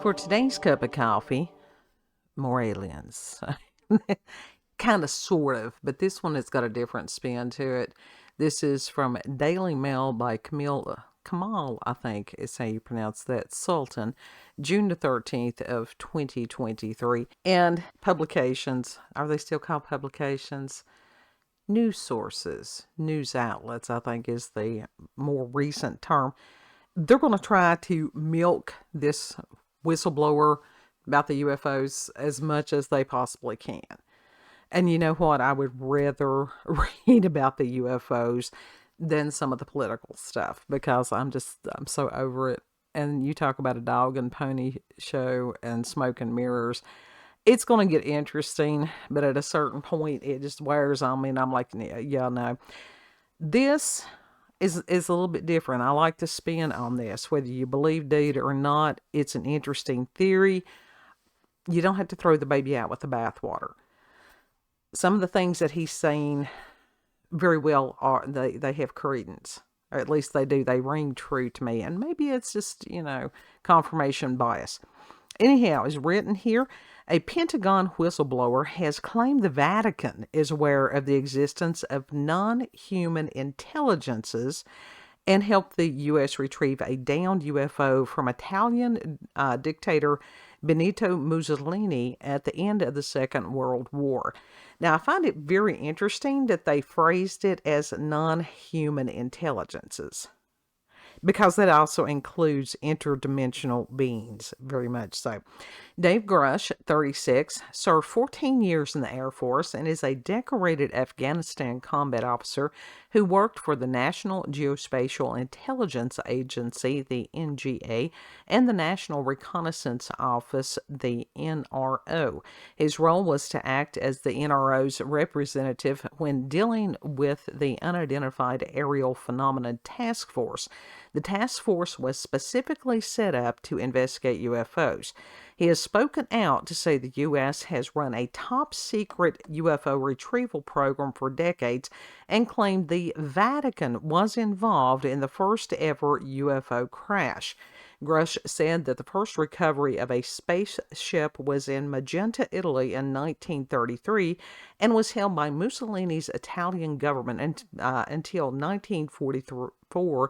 For today's cup of coffee, more aliens. Kind of, sort of, but this one has got a different spin to it. This is from Daily Mail by Kamal, I think is how you pronounce that, Sultan, June the 13th of 2023. And publications, are they still called publications? News sources, news outlets, I think is the more recent term. They're going to try to milk this whistleblower about the UFOs as much as they possibly can. And you know what? I would rather read about the UFOs than some of the political stuff because I'm so over it. And you talk about a dog and pony show and smoke and mirrors. It's going to get interesting, but at a certain point, it just wears on me. And I'm like, yeah, no. This is a little bit different. I like to spin on this. Whether you believe Data or not, it's an interesting theory. You don't have to throw the baby out with the bathwater. Some of the things that he's saying very well they have credence. Or at least they do. They ring true to me. And maybe it's just, confirmation bias. Anyhow, it's written here, a Pentagon whistleblower has claimed the Vatican is aware of the existence of non-human intelligences and helped the U.S. retrieve a downed UFO from Italian dictator Benito Mussolini at the end of the Second World War. Now, I find it very interesting that they phrased it as non-human intelligences, because that also includes interdimensional beings, very much so. Dave Grusch, 36, served 14 years in the Air Force and is a decorated Afghanistan combat officer who worked for the National Geospatial Intelligence Agency, the NGA, and the National Reconnaissance Office, the NRO. His role was to act as the NRO's representative when dealing with the Unidentified Aerial Phenomena Task Force. The task force was specifically set up to investigate UFOs. He has spoken out to say the U.S. has run a top-secret UFO retrieval program for decades and claimed the Vatican was involved in the first-ever UFO crash. Grusch said that the first recovery of a spaceship was in Magenta, Italy in 1933 and was held by Mussolini's Italian government until 1944.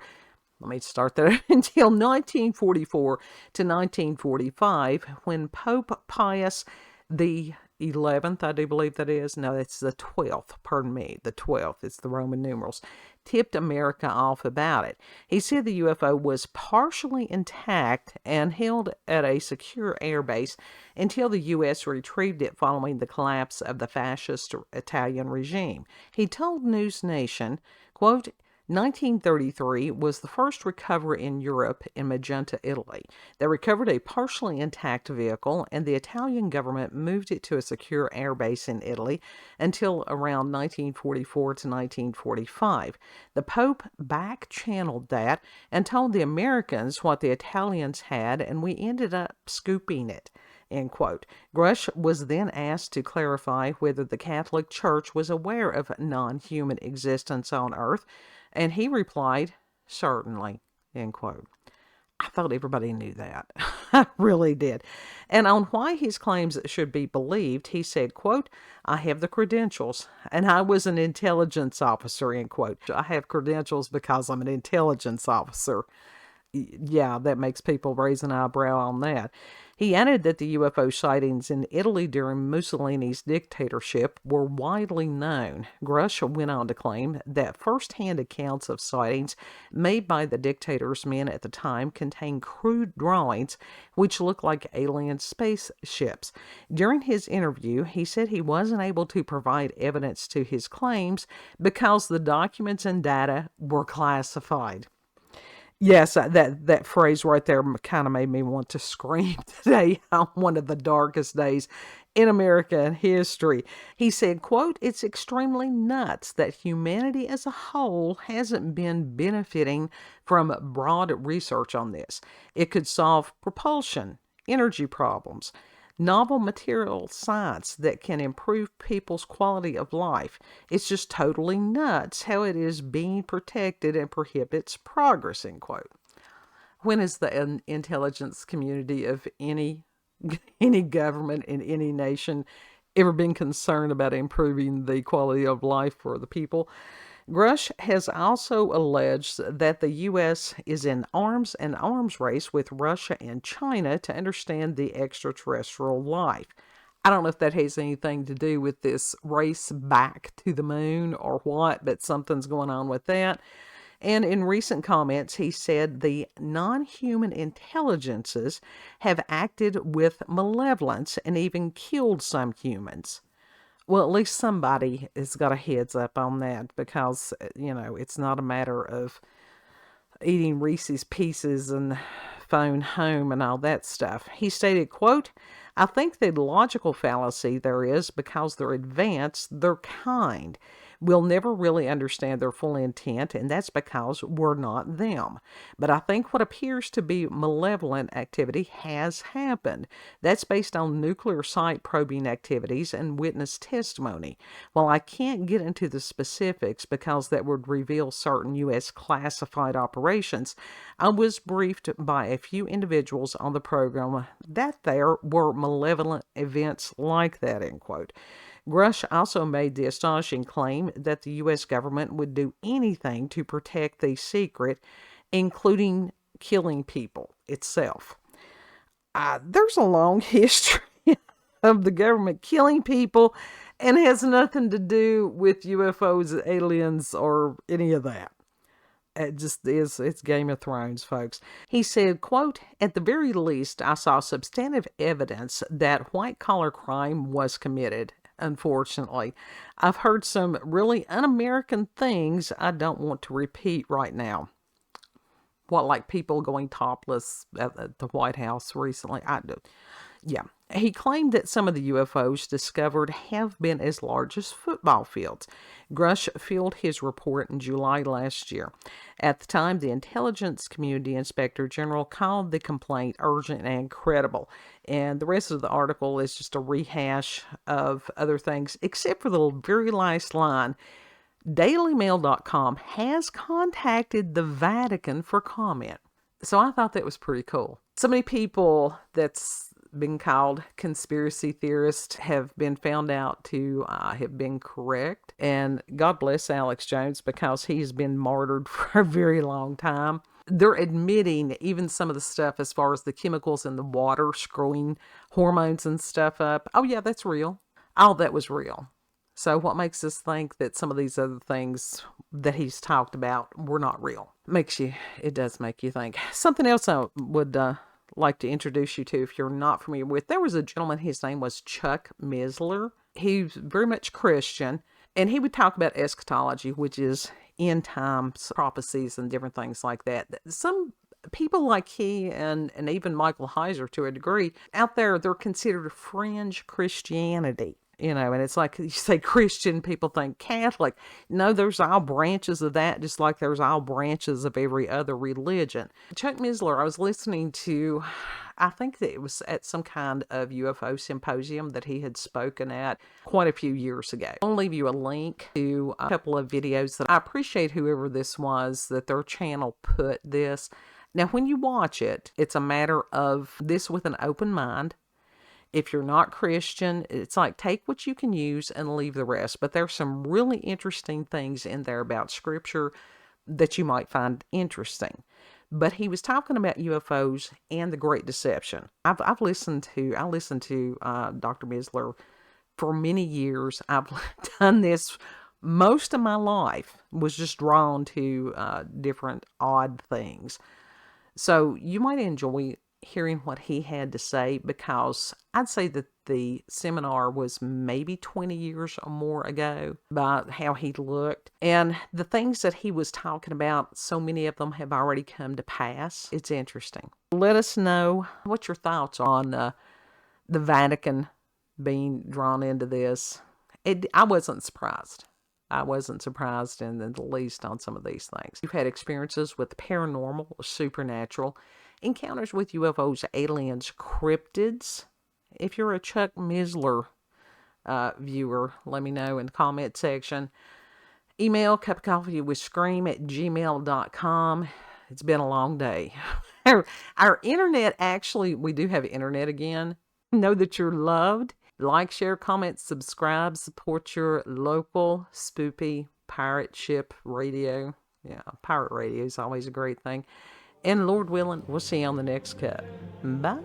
Let me start there. Until 1944 to 1945, when Pope Pius the 11th, I do believe that is. No, it's the 12th. Pardon me. The 12th. It's the Roman numerals. Tipped America off about it. He said the UFO was partially intact and held at a secure airbase until the U.S. retrieved it following the collapse of the fascist Italian regime. He told News Nation, quote, 1933 was the first recovery in Europe in Magenta, Italy. They recovered a partially intact vehicle, and the Italian government moved it to a secure airbase in Italy until around 1944 to 1945. The Pope back-channeled that and told the Americans what the Italians had, and we ended up scooping it. End quote. Grusch was then asked to clarify whether the Catholic Church was aware of non-human existence on Earth, and he replied, certainly, end quote. I thought everybody knew that. I really did. And on why his claims should be believed, he said, quote, I have the credentials, and I was an intelligence officer, end quote. I have credentials because I'm an intelligence officer. Yeah, that makes people raise an eyebrow on that. He added that the UFO sightings in Italy during Mussolini's dictatorship were widely known. Grusch went on to claim that first-hand accounts of sightings made by the dictator's men at the time contained crude drawings which looked like alien spaceships. During his interview, he said he wasn't able to provide evidence to his claims because the documents and data were classified. Yes, that phrase right there kind of made me want to scream today on one of the darkest days in American history. He said, quote, it's extremely nuts that humanity as a whole hasn't been benefiting from broad research on this. It could solve propulsion, energy problems, novel material science that can improve people's quality of life. It's just totally nuts how it is being protected and prohibits progress, end quote. When has the intelligence community of any government in any nation ever been concerned about improving the quality of life for the people? Grusch has also alleged that the U.S. is in an arms race with Russia and China to understand the extraterrestrial life. I don't know if that has anything to do with this race back to the moon or what, but something's going on with that. And in recent comments, he said the non-human intelligences have acted with malevolence and even killed some humans. Well, at least somebody has got a heads up on that, because, it's not a matter of eating Reese's Pieces and phone home and all that stuff. He stated, quote, "I think the logical fallacy there is, because they're advanced, they're kind. We'll never really understand their full intent, and that's because we're not them. But I think what appears to be malevolent activity has happened. That's based on nuclear site probing activities and witness testimony. While I can't get into the specifics because that would reveal certain U.S. classified operations, I was briefed by a few individuals on the program that there were malevolent events like that," end quote. Grusch also made the astonishing claim that the U.S. government would do anything to protect the secret, including killing people itself. There's a long history of the government killing people, and it has nothing to do with UFOs, aliens, or any of that. It just is, it's Game of Thrones, folks. He said, quote, "At the very least, I saw substantive evidence that white-collar crime was committed. Unfortunately, I've heard some really un-American things I don't want to repeat right now." What, like people going topless at the White House recently? Yeah. He claimed that some of the UFOs discovered have been as large as football fields. Grusch filed his report in July last year. At the time, the Intelligence Community Inspector General called the complaint urgent and credible. And the rest of the article is just a rehash of other things, except for the very last line. DailyMail.com has contacted the Vatican for comment. So I thought that was pretty cool. So many people that's been called conspiracy theorists have been found out to have been correct. And God bless Alex Jones, because he's been martyred for a very long time. They're admitting even some of the stuff as far as the chemicals in the water screwing hormones and stuff up. Oh yeah, that's real. All that was real. So what makes us think that some of these other things that he's talked about were not real? It does make you think. Something else I would like to introduce you to, if you're not familiar with, there was a gentleman, his name was Chuck Missler. He's very much Christian, and he would talk about eschatology, which is end times prophecies and different things like that. Some people like he and even Michael Heiser, to a degree, out there, they're considered fringe Christianity. And it's like you say Christian, people think Catholic. No, there's all branches of that, just like there's all branches of every other religion. Chuck Missler, I was listening to, I think that it was at some kind of UFO symposium that he had spoken at quite a few years ago. I'll leave you a link to a couple of videos that I appreciate whoever this was, that their channel put this. Now, when you watch it, it's a matter of this with an open mind. If you're not Christian, it's like take what you can use and leave the rest. But there's some really interesting things in there about scripture that you might find interesting. But he was talking about UFOs and the Great Deception. I listened to Dr. Missler for many years. I've done this most of my life, was just drawn to different odd things. So you might enjoy hearing what he had to say, because I'd say that the seminar was maybe 20 years or more ago, about how he looked. And the things that he was talking about, so many of them have already come to pass. It's interesting. Let us know what your thoughts are on the Vatican being drawn into this. I wasn't surprised. I wasn't surprised in the least on some of these things. You've had experiences with paranormal, supernatural, encounters with UFOs, aliens, cryptids. If you're a Chuck Missler viewer, let me know in the comment section. Email cupofcoffeewithscream@gmail.com. It's been a long day. Our internet, actually, we do have internet again. Know that you're loved. Like, share, comment, subscribe, support your local spoopy pirate ship radio. Yeah, pirate radio is always a great thing. And Lord willing, we'll see you on the next cut. Bye.